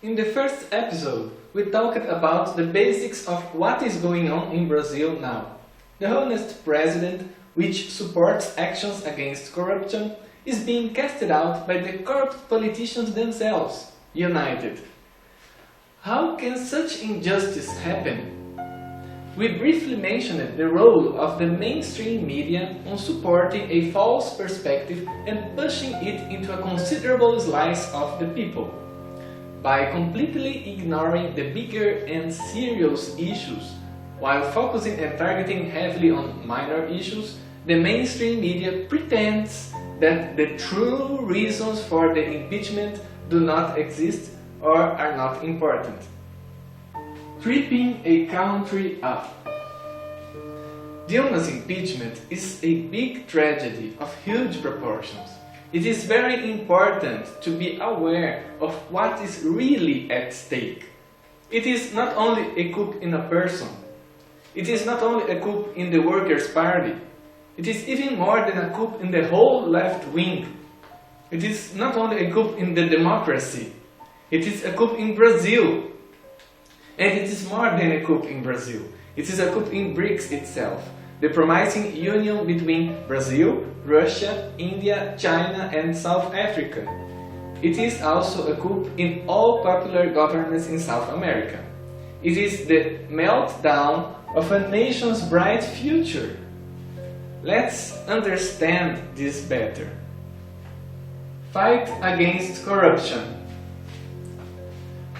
In the first episode, we talked about the basics of what is going on in Brazil now. The honest president, which supports actions against corruption, is being casted out by the corrupt politicians themselves, united. How can such injustice happen? We briefly mentioned the role of the mainstream media on supporting a false perspective and pushing it into a considerable slice of the people. By completely ignoring the bigger and serious issues, while focusing and targeting heavily on minor issues, the mainstream media pretends that the true reasons for the impeachment do not exist or are not important. Tripping a country up. Dilma's impeachment is a big tragedy of huge proportions. It is very important to be aware of what is really at stake. It is not only a coup in a person. It is not only a coup in the Workers' Party. It is even more than a coup in the whole left wing. It is not only a coup in the democracy. It is a coup in Brazil. And it is more than a coup in Brazil. It is a coup in BRICS itself, the promising union between Brazil, Russia, India, China and South Africa. It is also a coup in all popular governments in South America. It is the meltdown of a nation's bright future. Let's understand this better. Fight against corruption.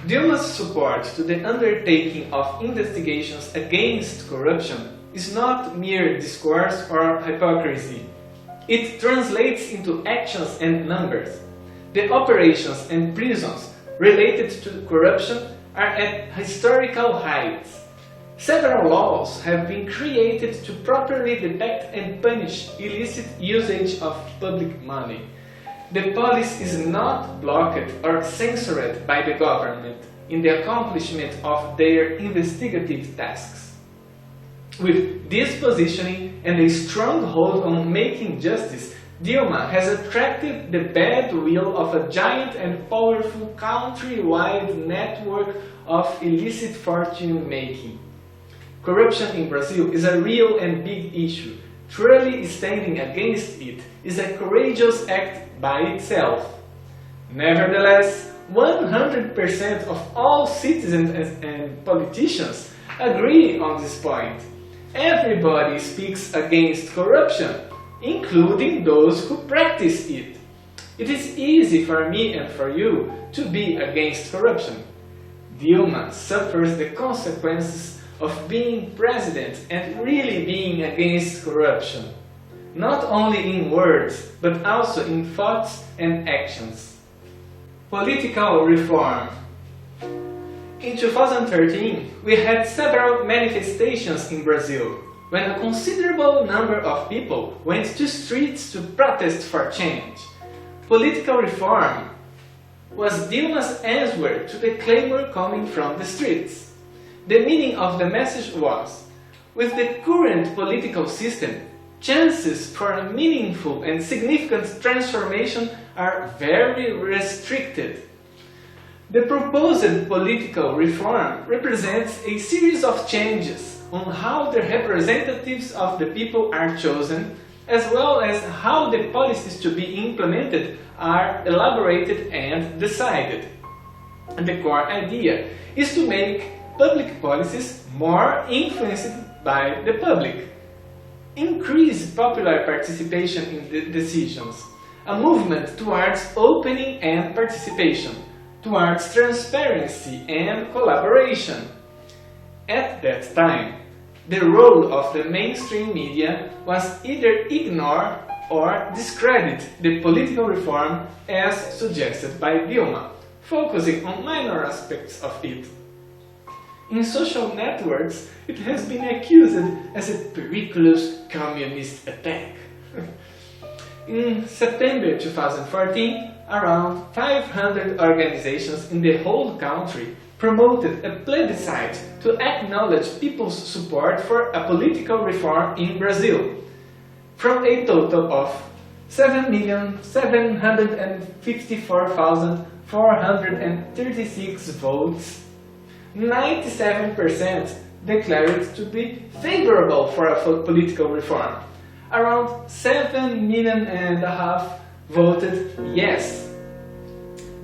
Dilma's support to the undertaking of investigations against corruption is not mere discourse or hypocrisy. It translates into actions and numbers. The operations and prisons related to corruption are at historical heights. Several laws have been created to properly detect and punish illicit usage of public money. The police is not blocked or censored by the government in the accomplishment of their investigative tasks. With this positioning and a strong hold on making justice, Dilma has attracted the bad will of a giant and powerful country-wide network of illicit fortune-making. Corruption in Brazil is a real and big issue. Truly standing against it is a courageous act by itself. Nevertheless, 100% of all citizens and politicians agree on this point. Everybody speaks against corruption, including those who practice it. It is easy for me and for you to be against corruption. Dilma suffers the consequences of being president and really being against corruption, not only in words, but also in thoughts and actions. Political reform. In 2013, we had several manifestations in Brazil, when a considerable number of people went to streets to protest for change. Political reform was Dilma's answer to the clamor coming from the streets. The meaning of the message was, with the current political system, chances for a meaningful and significant transformation are very restricted. The proposed political reform represents a series of changes on how the representatives of the people are chosen, as well as how the policies to be implemented are elaborated and decided. And the core idea is to make public policies more influenced by the public. Increase popular participation in the decisions. A movement towards opening and participation, towards transparency and collaboration. At that time, the role of the mainstream media was either ignore or discredit the political reform as suggested by Dilma, focusing on minor aspects of it. In social networks, it has been accused as a perilous communist attack. In September 2014, around 500 organizations in the whole country promoted a plebiscite to acknowledge people's support for a political reform in Brazil. From a total of 7,754,436 votes, 97% declared to be favorable for a political reform. Around 7.5 million voted yes.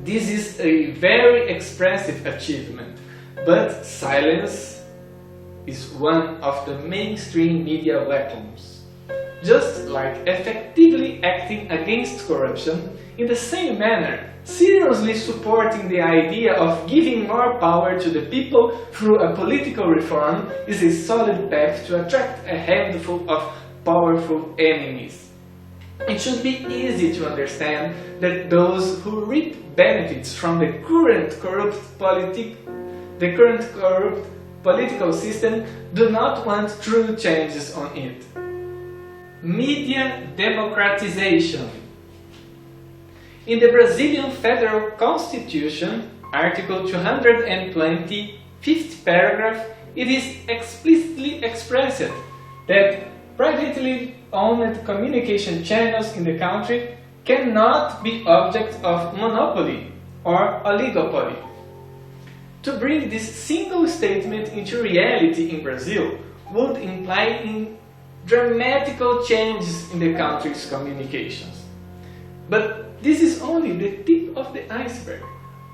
This is a very expressive achievement, but silence is one of the mainstream media weapons. Just like effectively acting against corruption, in the same manner, seriously supporting the idea of giving more power to the people through a political reform is a solid path to attract a handful of powerful enemies. It should be easy to understand that those who reap benefits from the current corrupt political system do not want true changes on it. Media democratization. In the Brazilian Federal Constitution, Article 220, 5th paragraph, it is explicitly expressed that privately owned communication channels in the country cannot be object of monopoly or oligopoly. To bring this single statement into reality in Brazil would imply dramatical changes in the country's communications. But this is only the tip of the iceberg.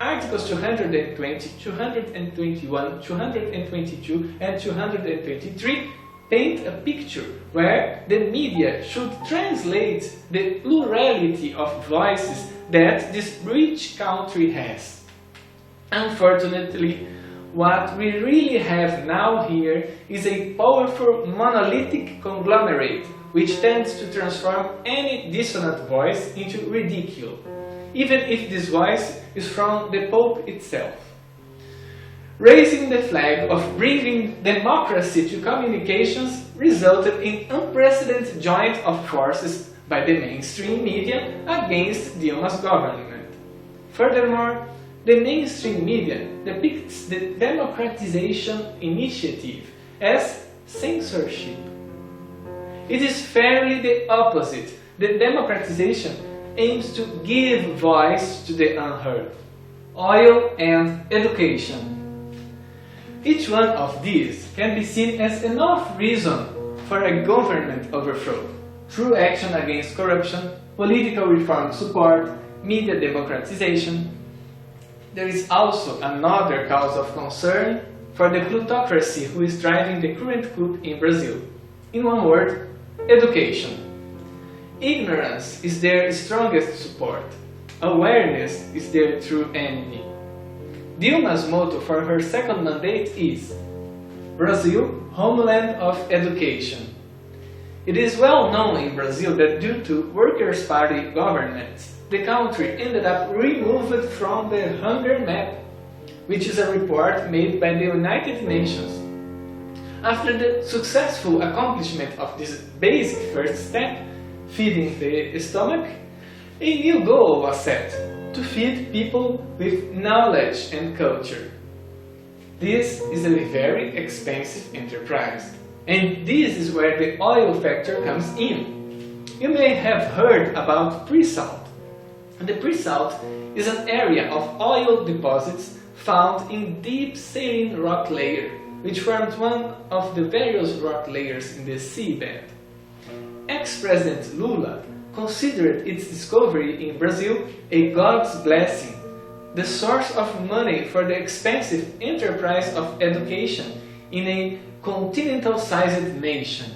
Articles 220, 221, 222 and 223 paint a picture where the media should translate the plurality of voices that this rich country has. Unfortunately, what we really have now here is a powerful monolithic conglomerate which tends to transform any dissonant voice into ridicule, even if this voice is from the Pope itself. Raising the flag of bringing democracy to communications resulted in unprecedented joint of forces by the mainstream media against Dilma's government. Furthermore, the mainstream media depicts the democratization initiative as censorship. It is fairly the opposite. The democratization aims to give voice to the unheard. Oil and education. Each one of these can be seen as enough reason for a government overthrow. Through action against corruption, political reform support, media democratization. There is also another cause of concern for the plutocracy who is driving the current coup in Brazil. In one word, education. Ignorance is their strongest support. Awareness is their true enemy. Dilma's motto for her second mandate is Brazil, homeland of education. It is well known in Brazil that due to Workers' Party governments, the country ended up removed from the hunger map, which is a report made by the United Nations. After the successful accomplishment of this basic first step, feeding the stomach, a new goal was set, to feed people with knowledge and culture. This is a very expensive enterprise, and this is where the oil factor comes in. You may have heard about pre-salt. The pre-salt is an area of oil deposits found in deep saline rock layer, which forms one of the various rock layers in the seabed. Ex-President Lula considered its discovery in Brazil a God's blessing, the source of money for the expensive enterprise of education in a continental-sized nation.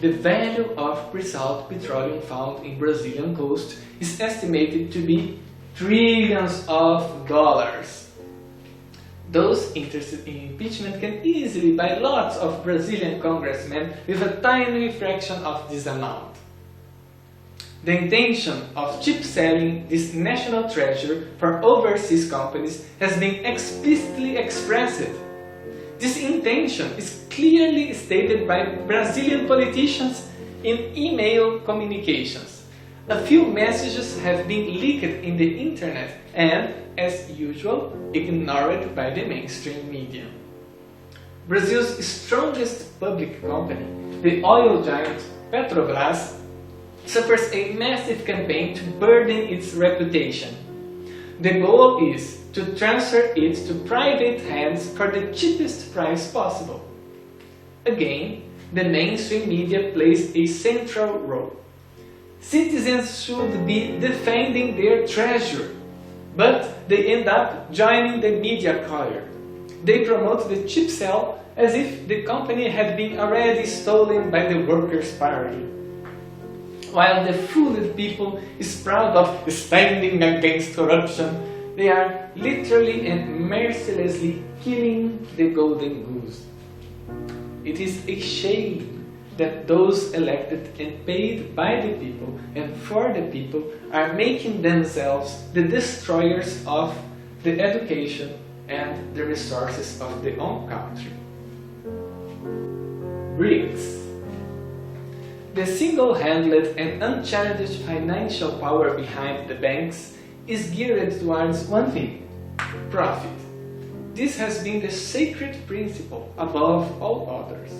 The value of pre-salt petroleum found in Brazilian coast is estimated to be trillions of dollars. Those interested in impeachment can easily buy lots of Brazilian congressmen with a tiny fraction of this amount. The intention of cheap selling this national treasure for overseas companies has been explicitly expressed. This intention is clearly stated by Brazilian politicians in email communications. A few messages have been leaked in the internet and, as usual, ignored by the mainstream media. Brazil's strongest public company, the oil giant Petrobras, suffers a massive campaign to burden its reputation. The goal is to transfer it to private hands for the cheapest price possible. Again, the mainstream media plays a central role. Citizens should be defending their treasure, but they end up joining the media choir. They promote the cheap sell as if the company had been already stolen by the Workers' Party. While the fooled people is proud of standing against corruption, they are literally and mercilessly killing the golden goose. It is a shame that those elected and paid by the people and for the people are making themselves the destroyers of the education and the resources of their own country. BRICS. The single-handed and unchallenged financial power behind the banks is geared towards one thing: profit. This has been the sacred principle above all others.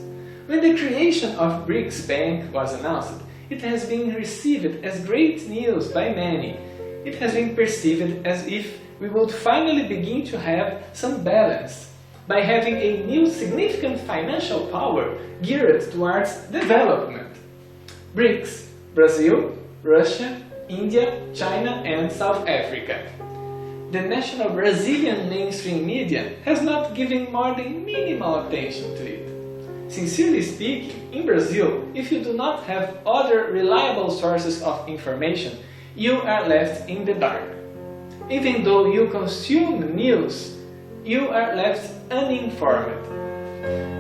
When the creation of BRICS Bank was announced, it has been received as great news by many. It has been perceived as if we would finally begin to have some balance by having a new significant financial power geared towards development. BRICS: Brazil, Russia, India, China and South Africa. The national Brazilian mainstream media has not given more than minimal attention to it. Sincerely speaking, in Brazil, if you do not have other reliable sources of information, you are left in the dark. Even though you consume news, you are left uninformed.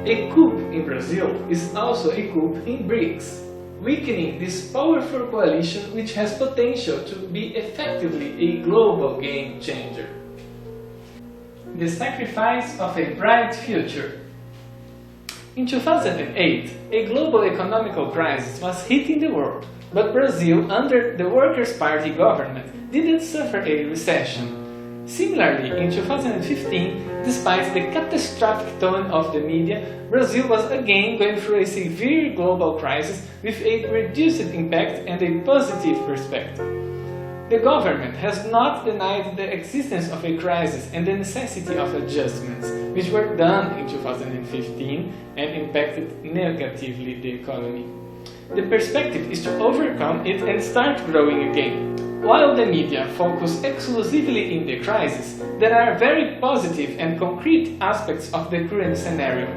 A coup in Brazil is also a coup in BRICS, weakening this powerful coalition which has potential to be effectively a global game changer. The sacrifice of a bright future. In 2008, a global economical crisis was hitting the world, but Brazil, under the Workers' Party government, didn't suffer a recession. Similarly, in 2015, despite the catastrophic tone of the media, Brazil was again going through a severe global crisis with a reduced impact and a positive perspective. The government has not denied the existence of a crisis and the necessity of adjustments, which were done in 2015 and impacted negatively the economy. The perspective is to overcome it and start growing again. While the media focus exclusively in the crisis, there are very positive and concrete aspects of the current scenario.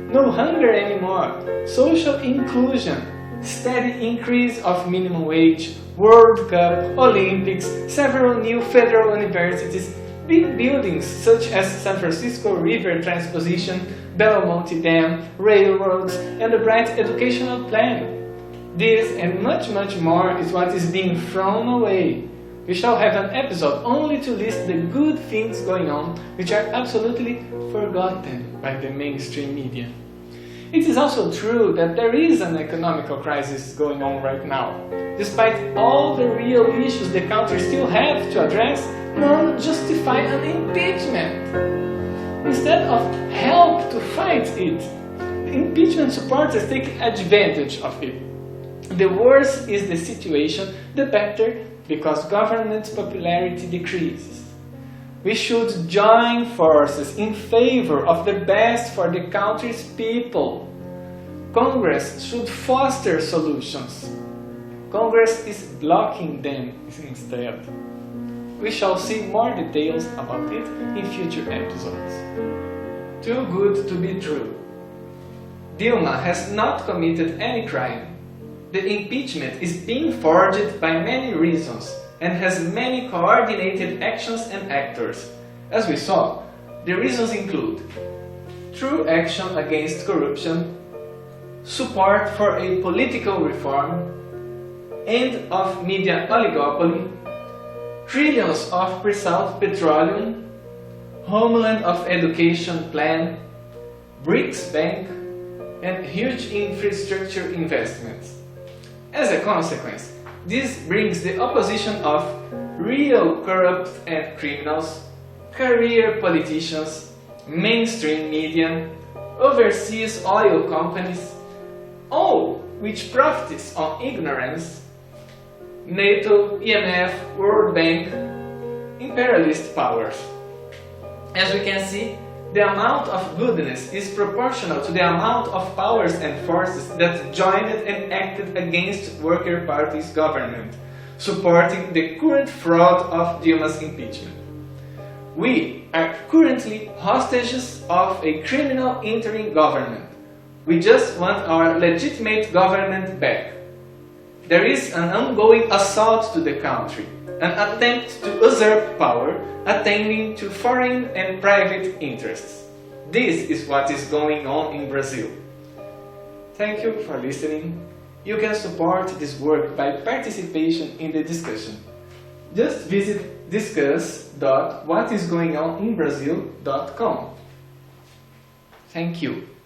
No hunger anymore, social inclusion, steady increase of minimum wage, World Cup, Olympics, several new federal universities, big buildings such as San Francisco River Transposition, Belo Monte Dam, railroads, and a bright educational plan. This and much more is what is being thrown away. We shall have an episode only to list the good things going on, which are absolutely forgotten by the mainstream media. It is also true that there is an economical crisis going on right now. Despite all the real issues the country still have to address, none justify an impeachment. Instead of help to fight it, the impeachment supporters take advantage of it. The worse is the situation, the better, because government's popularity decreases. We should join forces in favor of the best for the country's people. Congress should foster solutions. Congress is blocking them instead. We shall see more details about it in future episodes. Too good to be true. Dilma has not committed any crime. The impeachment is being forged by many reasons and has many coordinated actions and actors. As we saw, the reasons include true action against corruption, support for a political reform, end of media oligopoly, trillions of pre-salt petroleum, homeland of education plan, BRICS Bank, and huge infrastructure investments. As a consequence, this brings the opposition of real corrupt and criminals, career politicians, mainstream media, overseas oil companies, all which profits on ignorance, NATO, IMF, World Bank, imperialist powers. As we can see, the amount of goodness is proportional to the amount of powers and forces that joined and acted against Worker Party's government, supporting the current fraud of Dilma's impeachment. We are currently hostages of a criminal interim government. We just want our legitimate government back. There is an ongoing assault to the country, an attempt to usurp power, attending to foreign and private interests. This is what is going on in Brazil. Thank you for listening. You can support this work by participation in the discussion. Just visit discuss.whatisgoingoninbrazil.com. Thank you.